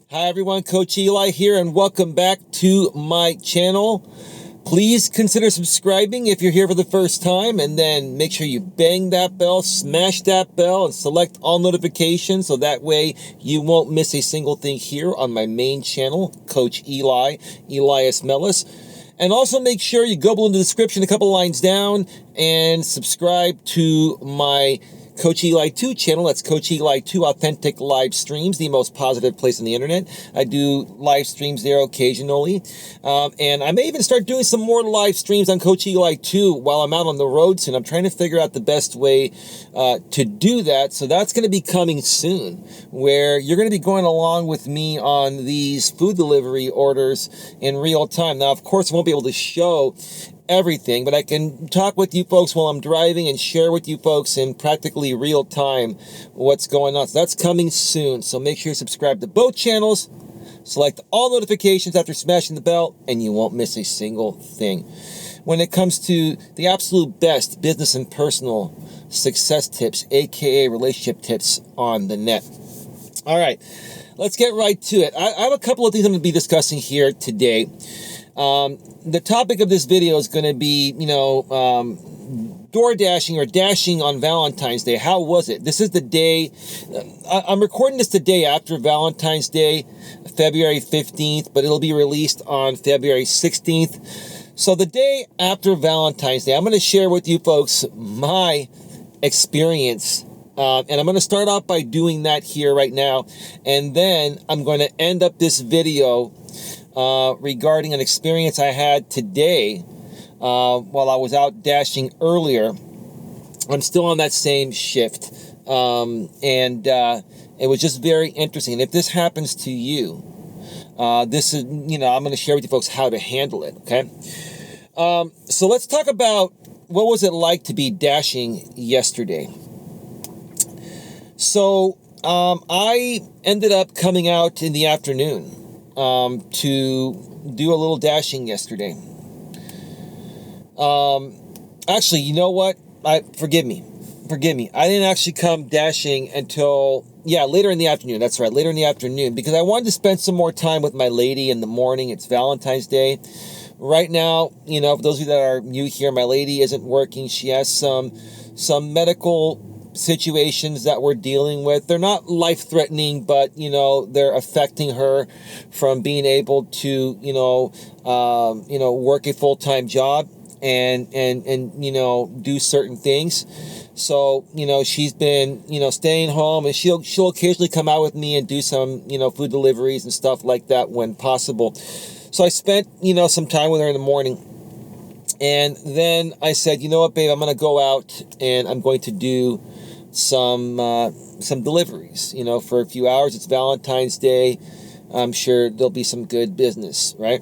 Hi everyone, Coach Eli here, and welcome back to my channel. Please consider subscribing if you're here for the first time, and then make sure you bang that bell, smash that bell, and select all notifications so that way you won't miss a single thing here on my main channel, Coach Eli, Elias Melas. And also make sure you go below in the description a couple lines down and subscribe to my Coach Eli 2 channel. That's Coach Eli 2 Authentic Live Streams, the most positive place on the internet. I do live streams there occasionally. And I may even start doing some more live streams on Coach Eli 2 while I'm out on the road soon. I'm trying to figure out the best way to do that. So that's going to be coming soon, where you're going to be going along with me on these food delivery orders in real time. Now, of course, I won't be able to show everything, but I can talk with you folks while I'm driving and share with you folks in practically real time what's going on. So that's coming soon. So make sure you subscribe to both channels, select all notifications after smashing the bell, and you won't miss a single thing. When it comes to the absolute best business and personal success tips, aka relationship tips on the net. All right, let's get right to it. I have a couple of things I'm going to be discussing here today. The topic of this video is going to be, door dashing or dashing on Valentine's Day. How was it? This is the day, I'm recording this the day after Valentine's Day, February 15th, but it'll be released on February 16th. So the day after Valentine's Day, I'm going to share with you folks my experience. And I'm going to start off by doing that here right now. And then I'm going to end up this video regarding an experience I had today while I was out dashing earlier. I'm still on that same shift. It was just very interesting. And if this happens to you, this is, I'm going to share with you folks how to handle it, okay? So let's talk about what was it like to be dashing yesterday. So I ended up coming out in the afternoon to do a little dashing yesterday. Actually, you know what? Forgive me. I didn't actually come dashing until, later in the afternoon. That's right, later in the afternoon, because I wanted to spend some more time with my lady in the morning. It's Valentine's Day. Right now, for those of you that are new here, my lady isn't working. She has some medical situations that we're dealing with. They're not life-threatening, but they're affecting her from being able to work a full-time job and do certain things. So she's been staying home, and she'll occasionally come out with me and do some food deliveries and stuff like that when possible. So I spent some time with her in the morning. And then I said, you know what, babe, I'm going to go out and I'm going to do some deliveries, for a few hours. It's Valentine's Day. I'm sure there'll be some good business, right?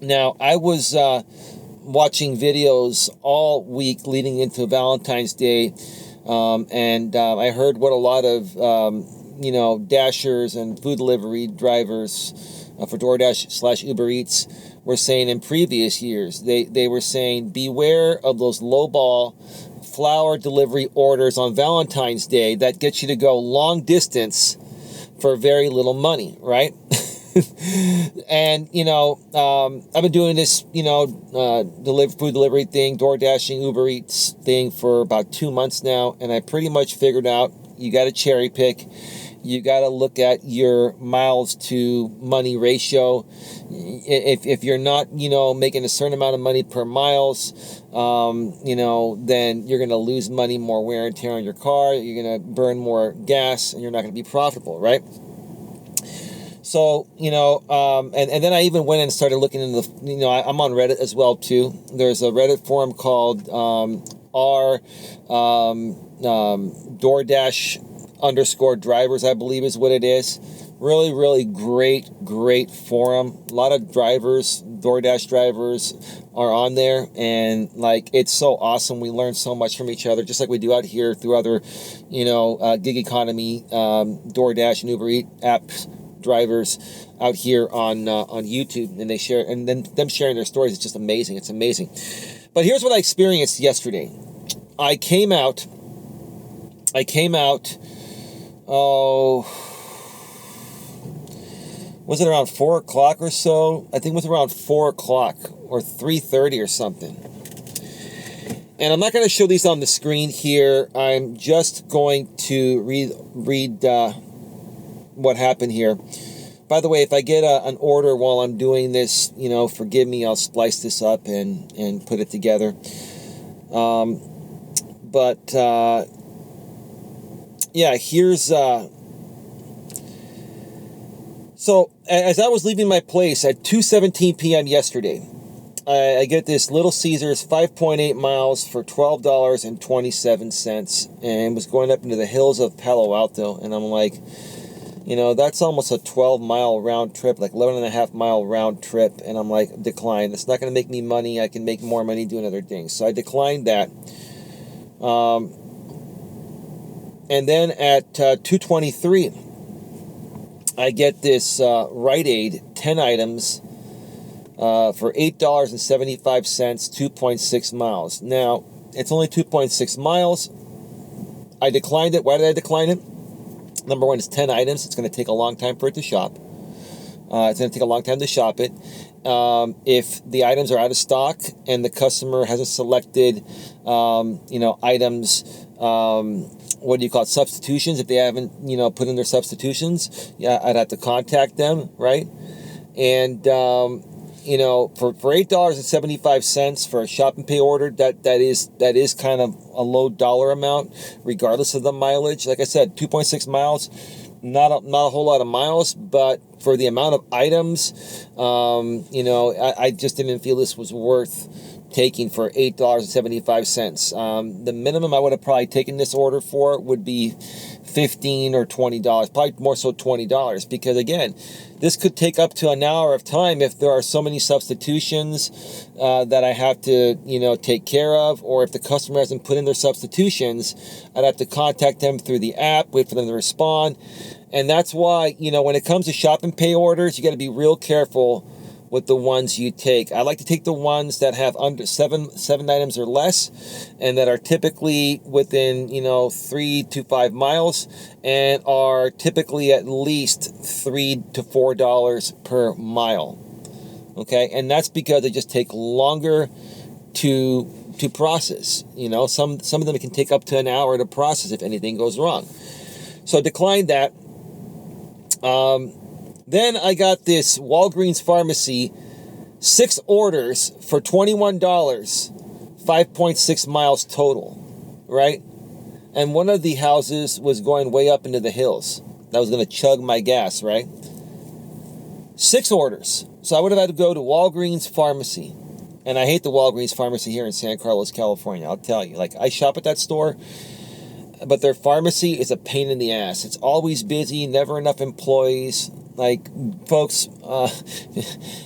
Now, I was watching videos all week leading into Valentine's Day, and I heard what a lot of, dashers and food delivery drivers for DoorDash / Uber Eats were saying in previous years. They were saying, beware of those lowball flower delivery orders on Valentine's Day that get you to go long distance for very little money, right? And, I've been doing this, food delivery thing, door dashing, Uber Eats thing for about 2 months now. And I pretty much figured out you got to cherry pick. You got to look at your miles to money ratio. If you're not, making a certain amount of money per miles, then you're going to lose money, more wear and tear on your car. You're going to burn more gas, and you're not going to be profitable, right? So, and then I even went and started looking into the, I'm on Reddit as well, too. There's a Reddit forum called DoorDash _drivers, I believe is what it is. Really, really great forum. A lot of drivers, DoorDash drivers are on there, and it's so awesome. We learn so much from each other, just like we do out here through other, gig economy, DoorDash and Uber Eats apps drivers out here on YouTube, and they share, and then them sharing their stories is just amazing. It's amazing. But here's what I experienced yesterday. I came out, Was it around 4 o'clock or so? I think it was around 4 o'clock or 3:30 or something. And I'm not going to show these on the screen here. I'm just going to read what happened here. By the way, if I get an order while I'm doing this, forgive me. I'll splice this up and put it together. Here's... So, as I was leaving my place at 2:17 p.m. yesterday, I get this Little Caesars 5.8 miles for $12.27, and was going up into the hills of Palo Alto, and I'm like, that's almost a 12-mile round trip, like 11.5-mile round trip, and I'm like, decline. It's not going to make me money. I can make more money doing other things. So I declined that. And then at 2:23, I get this Rite Aid 10 items for $8.75, 2.6 miles. Now, it's only 2.6 miles. I declined it. Why did I decline it? Number one, it's 10 items. It's going to take a long time for it to shop. It's going to take a long time to shop it. If the items are out of stock and the customer hasn't selected, items, substitutions, if they haven't, put in their substitutions, I'd have to contact them, right? And, for $8.75 for a shop and pay order, that is kind of a low dollar amount, regardless of the mileage. Like I said, 2.6 miles, not a whole lot of miles, but for the amount of items, I just didn't feel this was worth taking for $8.75. The minimum I would have probably taken this order for would be $15 or $20, probably more so $20, because again, this could take up to an hour of time if there are so many substitutions that I have to, take care of, or if the customer hasn't put in their substitutions, I'd have to contact them through the app, wait for them to respond. And that's why, when it comes to shop and pay orders, you got to be real careful with the ones you take. I like to take the ones that have under seven items or less, and that are typically within, 3 to 5 miles, and are typically at least $3 to $4 per mile. Okay, and that's because they just take longer to process. Some of them can take up to an hour to process if anything goes wrong. So decline that. Then I got this Walgreens pharmacy, 6 orders for $21, 5.6 miles total, right? And one of the houses was going way up into the hills. That was going to chug my gas, right? 6 orders. So I would have had to go to Walgreens pharmacy. And I hate the Walgreens pharmacy here in San Carlos, California. I'll tell you. Like, I shop at that store, but their pharmacy is a pain in the ass. It's always busy, never enough employees. Like, folks, I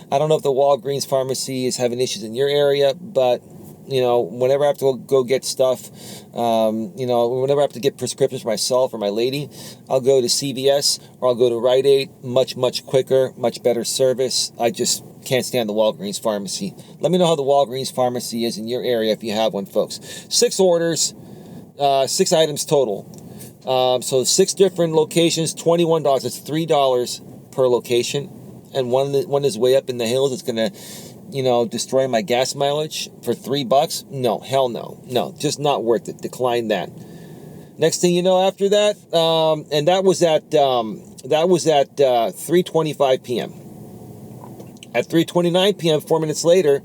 don't know if the Walgreens pharmacy is having issues in your area, but, whenever I have to go get stuff, whenever I have to get prescriptions for myself or my lady, I'll go to CVS or I'll go to Rite Aid. Much, much quicker, much better service. I just can't stand the Walgreens pharmacy. Let me know how the Walgreens pharmacy is in your area if you have one, folks. 6 orders, 6 items total. So 6 different locations, $21. It's $3 per location, and one is way up in the hills. It's gonna, destroy my gas mileage for $3. No, hell no, just not worth it. Decline that. Next thing you know, after that, and that was at 3:25 p.m. At 3:29 p.m., 4 minutes later,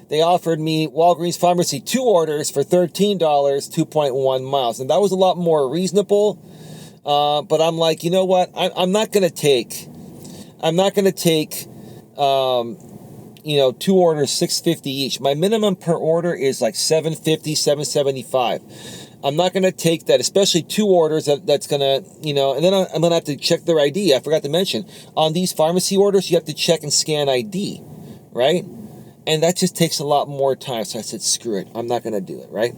they offered me Walgreens pharmacy 2 orders for $13, 2.1 miles, and that was a lot more reasonable. But I'm like, you know what? I'm not gonna take 2 orders, $6.50 each. My minimum per order is like $7.50, $7.75. I'm not gonna take that, especially 2 orders. That's gonna, and then I'm gonna have to check their ID. I forgot to mention, on these pharmacy orders, you have to check and scan ID, right? And that just takes a lot more time. So I said, screw it. I'm not gonna do it, right?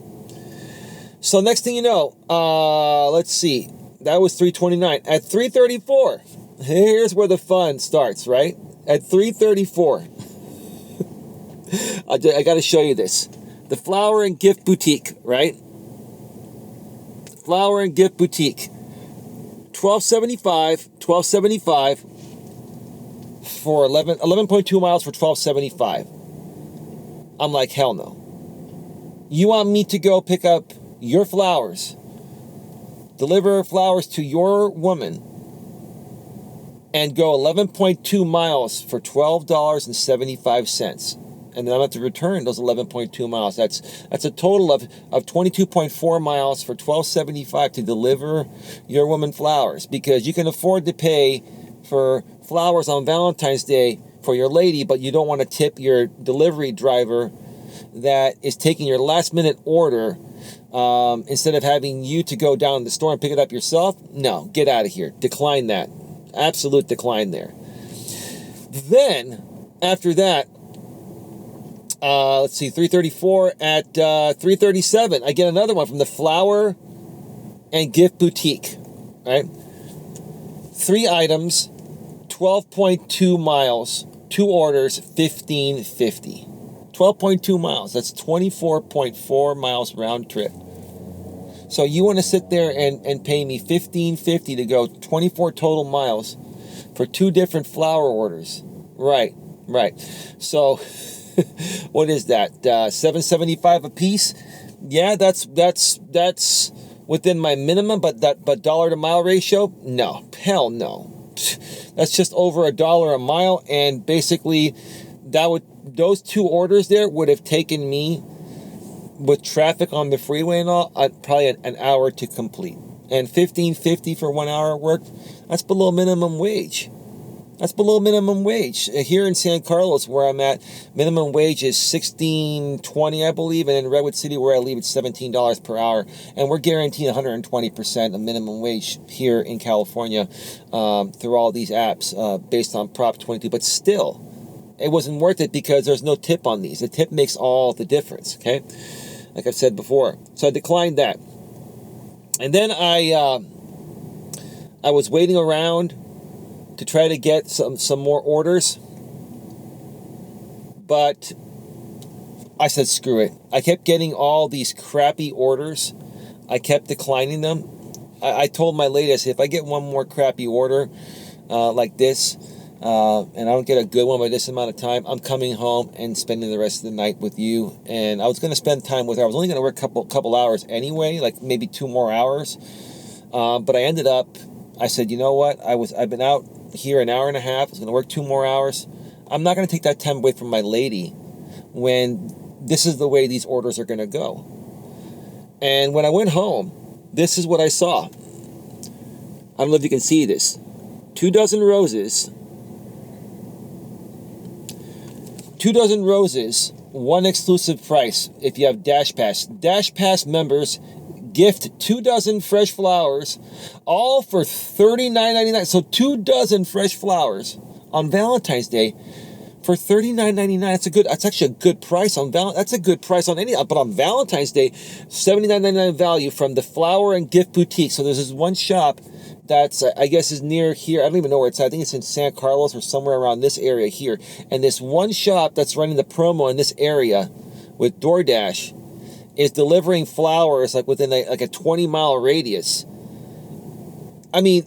So next thing you know, let's see. That was 3:29. At 3:34, here's where the fun starts, right? At 3:34, I got to show you this. The Flower and Gift Boutique, right? Flower and Gift Boutique. $12.75. for 11.2 miles for $12.75. I'm like, hell no. You want me to go pick up your flowers, deliver flowers to your woman, and go 11.2 miles for $12.75. And then I'm going to have to return those 11.2 miles. That's a total of 22.4 miles for $12.75 to deliver your woman flowers, because you can afford to pay for flowers on Valentine's Day for your lady, but you don't want to tip your delivery driver that is taking your last minute order instead of having you to go down to the store and pick it up yourself. No, get out of here. Decline that. Absolute decline there. Then, after that, let's see, 334 at 337. I get another one from the Flower and Gift Boutique, right? 3 items, 12.2 miles, 2 orders, $15.50. 12.2 miles, that's 24.4 miles round trip. So you want to sit there and pay me $15.50 to go 24 total miles for 2 different flower orders. Right. So what is that? $7.75 a piece? Yeah, that's within my minimum, but dollar to mile ratio? No, hell no. That's just over $1 a mile, and basically those 2 orders there would have taken me, with traffic on the freeway and all, probably an hour to complete. And $15.50 for 1 hour of work, that's below minimum wage. That's below minimum wage. Here in San Carlos, where I'm at, minimum wage is $16.20, I believe, and in Redwood City, where I live, it's $17 per hour. And we're guaranteed 120% of minimum wage here in California through all these apps based on Prop 22. But still, it wasn't worth it because there's no tip on these. The tip makes all the difference, okay? Like I've said before. So I declined that. And then I was waiting around to try to get some more orders. But I said, screw it. I kept getting all these crappy orders. I kept declining them. I told my lady, I said, if I get one more crappy order like this, and I don't get a good one by this amount of time, I'm coming home and spending the rest of the night with you. And I was going to spend time with her. I was only going to work a couple hours anyway, like maybe 2 more hours. But I ended up, I said, you know what? I've been out here an hour and a half. I was going to work 2 more hours. I'm not going to take that time away from my lady when this is the way these orders are going to go. And when I went home, this is what I saw. I don't know if you can see this. 2 dozen roses. 2 dozen roses, 1 exclusive price if you have Dash Pass. Dash Pass members gift 2 dozen fresh flowers, all for $39.99. So 2 dozen fresh flowers on Valentine's Day for $39.99. That's actually a good price on That's a good price on any. But on Valentine's Day, $79.99 value from the Flower and Gift Boutique. So there's this one shop that's, I guess, is near here. I don't even know where it's at. I think it's in San Carlos or somewhere around this area here. And this one shop that's running the promo in this area with DoorDash is delivering flowers like within a 20-mile radius. I mean,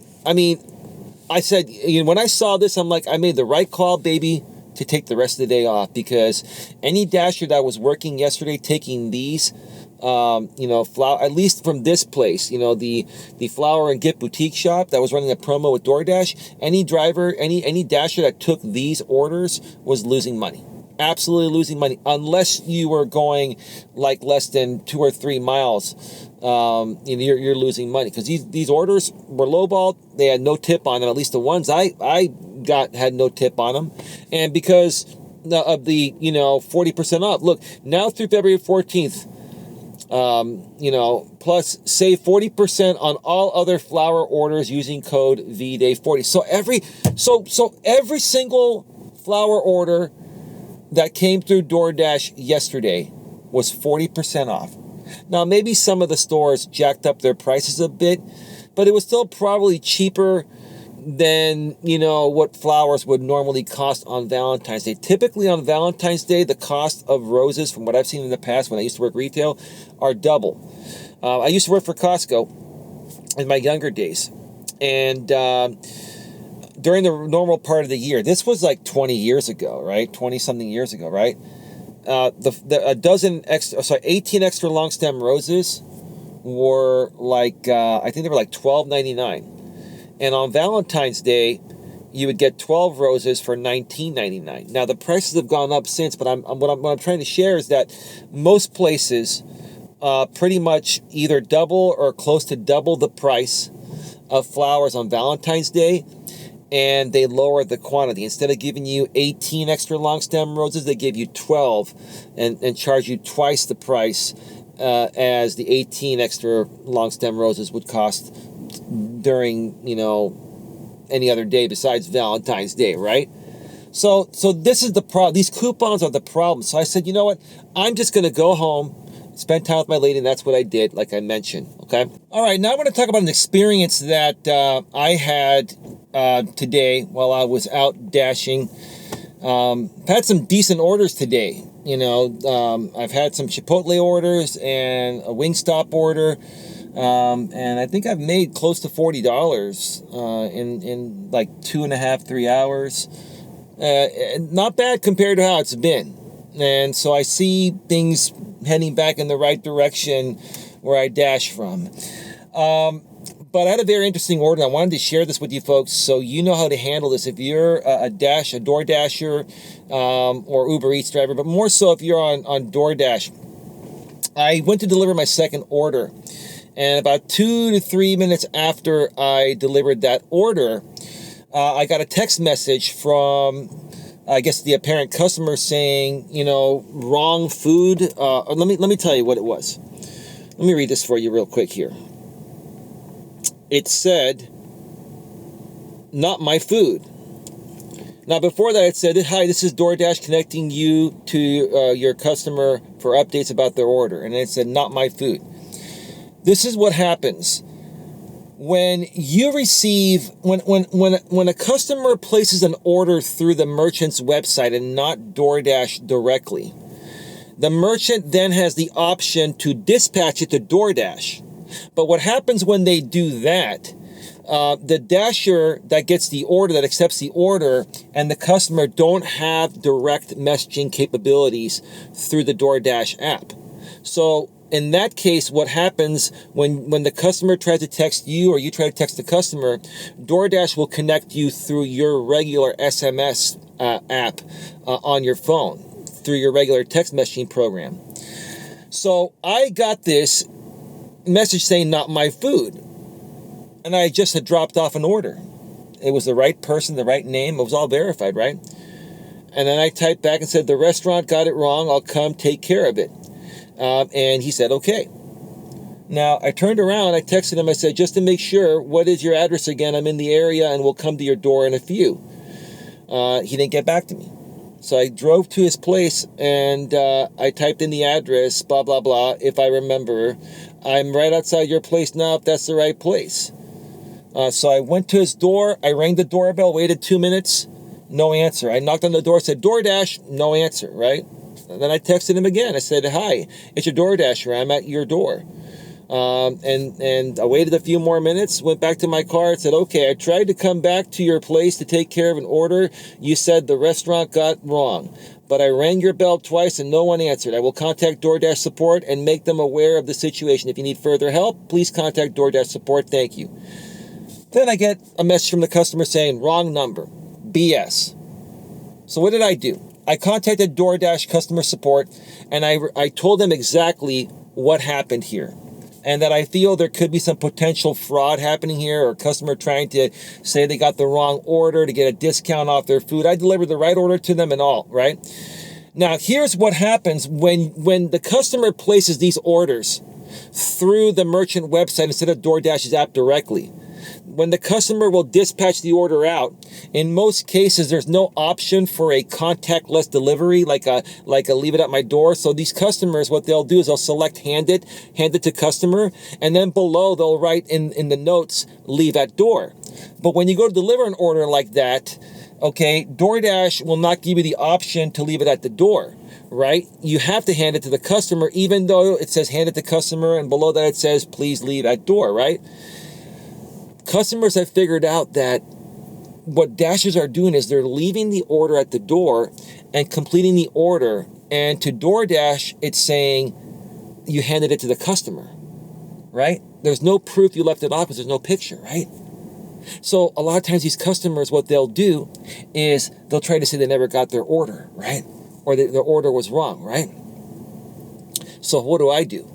I said, when I saw this, I'm like, I made the right call, baby, to take the rest of the day off, because any Dasher that was working yesterday taking these, flower, at least from this place, the Flower and Gift Boutique shop that was running a promo with DoorDash, any driver, any Dasher that took these orders was losing money. Absolutely losing money, unless you were going like less than 2 or 3 miles. You're losing money, because these orders were lowballed. They had no tip on them. At least the ones I got had no tip on them, and because of the 40% off. Look, now through February 14th, plus save 40% on all other flower orders using code VDAY40. So every single flower order that came through DoorDash yesterday was 40% off. Now, maybe some of the stores jacked up their prices a bit, but it was still probably cheaper than, what flowers would normally cost on Valentine's Day. Typically on Valentine's Day, the cost of roses, from what I've seen in the past when I used to work retail, are double. I used to work for Costco in my younger days, and during the normal part of the year, this was like 20 years ago, right? 20 something years ago, right? A dozen extra, 18 extra long stem roses were like, I think they were like $12.99. And on Valentine's Day, you would get 12 roses for $19.99. Now the prices have gone up since, but what I'm trying to share is that most places pretty much either double or close to double the price of flowers on Valentine's Day, and they lower the quantity. Instead of giving you 18 extra long stem roses, they give you 12 and charge you twice the price as the 18 extra long stem roses would cost during, any other day besides Valentine's Day, right? So this is the problem. These coupons are the problem. So I said, you know what? I'm just going to go home, spend time with my lady, and that's what I did, like I mentioned, okay? All right, now I want to talk about an experience that I had today while I was out dashing. Had some decent orders today. I've had some Chipotle orders and a Wingstop order. And I think I've made close to $40 in like 2.5, 3 hours. Not bad compared to how it's been. And so I see things heading back in the right direction where I dash from. But I had a very interesting order. I wanted to share this with you folks so you know how to handle this. If you're a DoorDasher or Uber Eats driver, but more so if you're on DoorDash. I went to deliver my second order. And about 2 to 3 minutes after I delivered that order, I got a text message from, I guess, the apparent customer saying, wrong food. Let me tell you what it was. Let me read this for you real quick here. It said, "Not my food." Now, before that, it said, "Hi, this is DoorDash connecting you to your customer for updates about their order." And it said, "Not my food." This is what happens when you receive, when a customer places an order through the merchant's website and not DoorDash directly. The merchant then has the option to dispatch it to DoorDash. But what happens when they do that, the dasher that gets the order, that accepts the order, and the customer don't have direct messaging capabilities through the DoorDash app. So in that case, what happens when the customer tries to text you or you try to text the customer, DoorDash will connect you through your regular SMS app on your phone, through your regular text messaging program. So I got this message saying, "Not my food." And I just had dropped off an order. It was the right person, the right name. It was all verified, right? And then I typed back and said, "The restaurant got it wrong. I'll come take care of it." And he said, "Okay." Now, I turned around, I texted him, I said, "Just to make sure, what is your address again? I'm in the area and we'll come to your door in a few." He didn't get back to me. So I drove to his place and I typed in the address, blah, blah, blah. If I remember, "I'm right outside your place now, if that's the right place." So I went to his door, I rang the doorbell, waited 2 minutes, no answer. I knocked on the door, said, "DoorDash," no answer, right? And then I texted him again. I said, "Hi, it's your DoorDasher. I'm at your door." And I waited a few more minutes, went back to my car and said, "Okay, I tried to come back to your place to take care of an order. You said the restaurant got wrong, but I rang your bell twice and no one answered. I will contact DoorDash support and make them aware of the situation. If you need further help, please contact DoorDash support. Thank you." Then I get a message from the customer saying, "Wrong number, BS." So what did I do? I contacted DoorDash customer support and I told them exactly what happened here, and that I feel there could be some potential fraud happening here, or a customer trying to say they got the wrong order to get a discount off their food. I delivered the right order to them and all, right? Now, here's what happens when the customer places these orders through the merchant website instead of DoorDash's app directly. When the customer will dispatch the order out, in most cases, there's no option for a contactless delivery, like a leave it at my door. So these customers, what they'll do is they'll select hand it to customer, and then below they'll write in the notes, "Leave at door." But when you go to deliver an order like that, okay, DoorDash will not give you the option to leave it at the door, right? You have to hand it to the customer, even though it says hand it to customer, and below that it says, "Please leave at door," right? Customers have figured out that what Dashers are doing is they're leaving the order at the door and completing the order. And to DoorDash, it's saying you handed it to the customer, right? There's no proof you left it off because there's no picture, right? So a lot of times these customers, what they'll do is they'll try to say they never got their order, right? Or their order was wrong, right? So what do?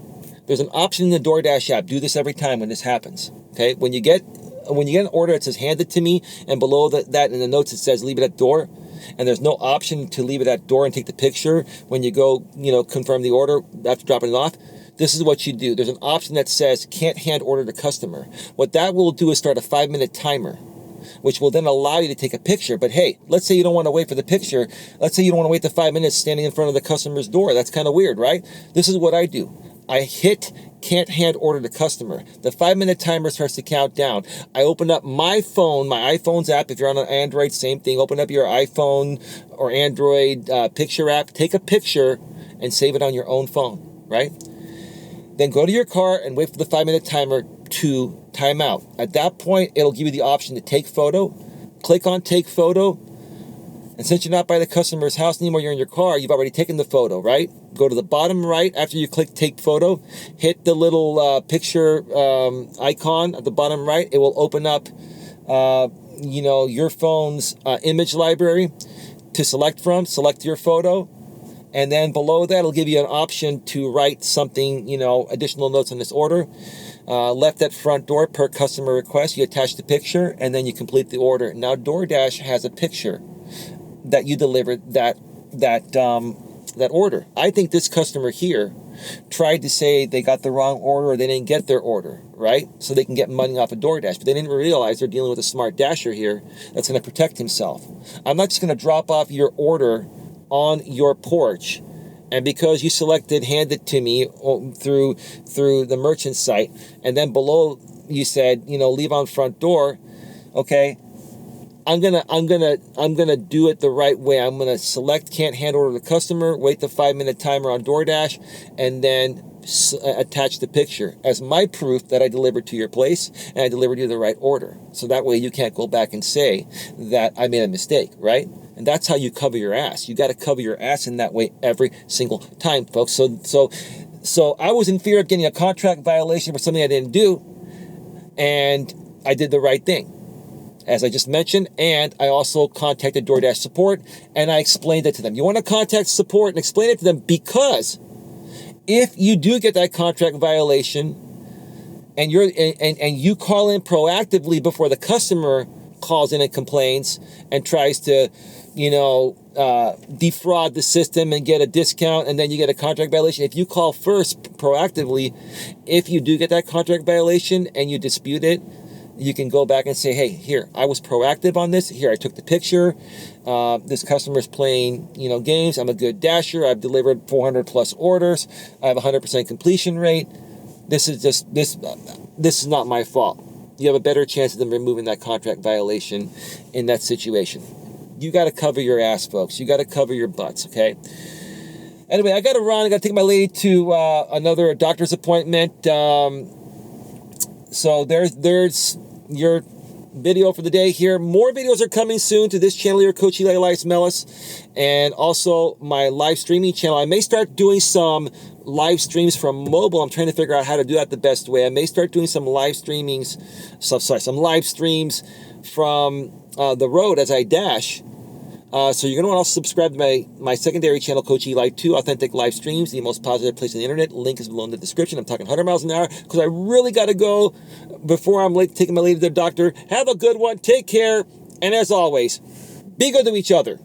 There's an option in the DoorDash app. Do this every time when this happens, okay? When you get an order, it says hand it to me, and below that in the notes it says leave it at door, and there's no option to leave it at door and take the picture when you go, confirm the order after dropping it off. This is what you do. There's an option that says can't hand order to customer. What that will do is start a 5-minute timer, which will then allow you to take a picture. But hey, let's say you don't want to wait for the picture. Let's say you don't want to wait the 5 minutes standing in front of the customer's door. That's kind of weird, right? This is what I do. I hit can't hand order to customer. The 5-minute timer starts to count down. I open up my phone, my iPhone's app. If you're on an Android, same thing. Open up your iPhone or Android picture app. Take a picture and save it on your own phone, right? Then go to your car and wait for the 5-minute timer to time out. At that point, it'll give you the option to take photo. Click on take photo. And since you're not by the customer's house anymore, you're in your car, you've already taken the photo, right? Go to the bottom right after you click take photo. Hit the little picture icon at the bottom right. It will open up, your phone's image library to select from. Select your photo. And then below that, it'll give you an option to write something, additional notes on this order. Left at front door per customer request. You attach the picture, and then you complete the order. Now, DoorDash has a picture that you delivered that order. I think this customer here tried to say they got the wrong order or they didn't get their order, right? So they can get money off of DoorDash. But they didn't realize they're dealing with a smart dasher here that's going to protect himself. I'm not just going to drop off your order on your porch, and because you selected hand it to me through the merchant site, and then below you said leave on front door, okay, I'm gonna do it the right way. I'm gonna select can't hand order the customer, wait the 5-minute timer on DoorDash, and then attach the picture as my proof that I delivered to your place and I delivered you the right order. So that way you can't go back and say that I made a mistake, right? And that's how you cover your ass. You got to cover your ass in that way every single time, folks. So I was in fear of getting a contract violation for something I didn't do, and I did the right thing, as I just mentioned. And I also contacted DoorDash support, and I explained it to them. You want to contact support and explain it to them, because if you do get that contract violation and you call in proactively before the customer calls in and complains and tries to defraud the system and get a discount, and then you get a contract violation. If you call first proactively, if you do get that contract violation and you dispute it, you can go back and say, hey, here, I was proactive on this. Here, I took the picture. This customer's playing, games. I'm a good dasher. I've delivered 400 plus orders. I have 100% completion rate. This is not my fault. You have a better chance of them removing that contract violation in that situation. You got to cover your ass, folks. You got to cover your butts, okay? Anyway, I got to run. I got to take my lady to another doctor's appointment. So there's your video for the day here. More videos are coming soon to this channel here, Coach Eli, Elias, Melas, and also my live streaming channel. I may start doing some live streams from mobile. I'm trying to figure out how to do that the best way. I may start doing some live streams, some live streams from the road as I dash. So you're going to want to subscribe to my secondary channel, Coach Eli, 2 authentic live streams, the most positive place on the internet. Link is below in the description. I'm talking 100 miles an hour because I really got to go before I'm late taking my lady to the doctor. Have a good one. Take care. And as always, be good to each other.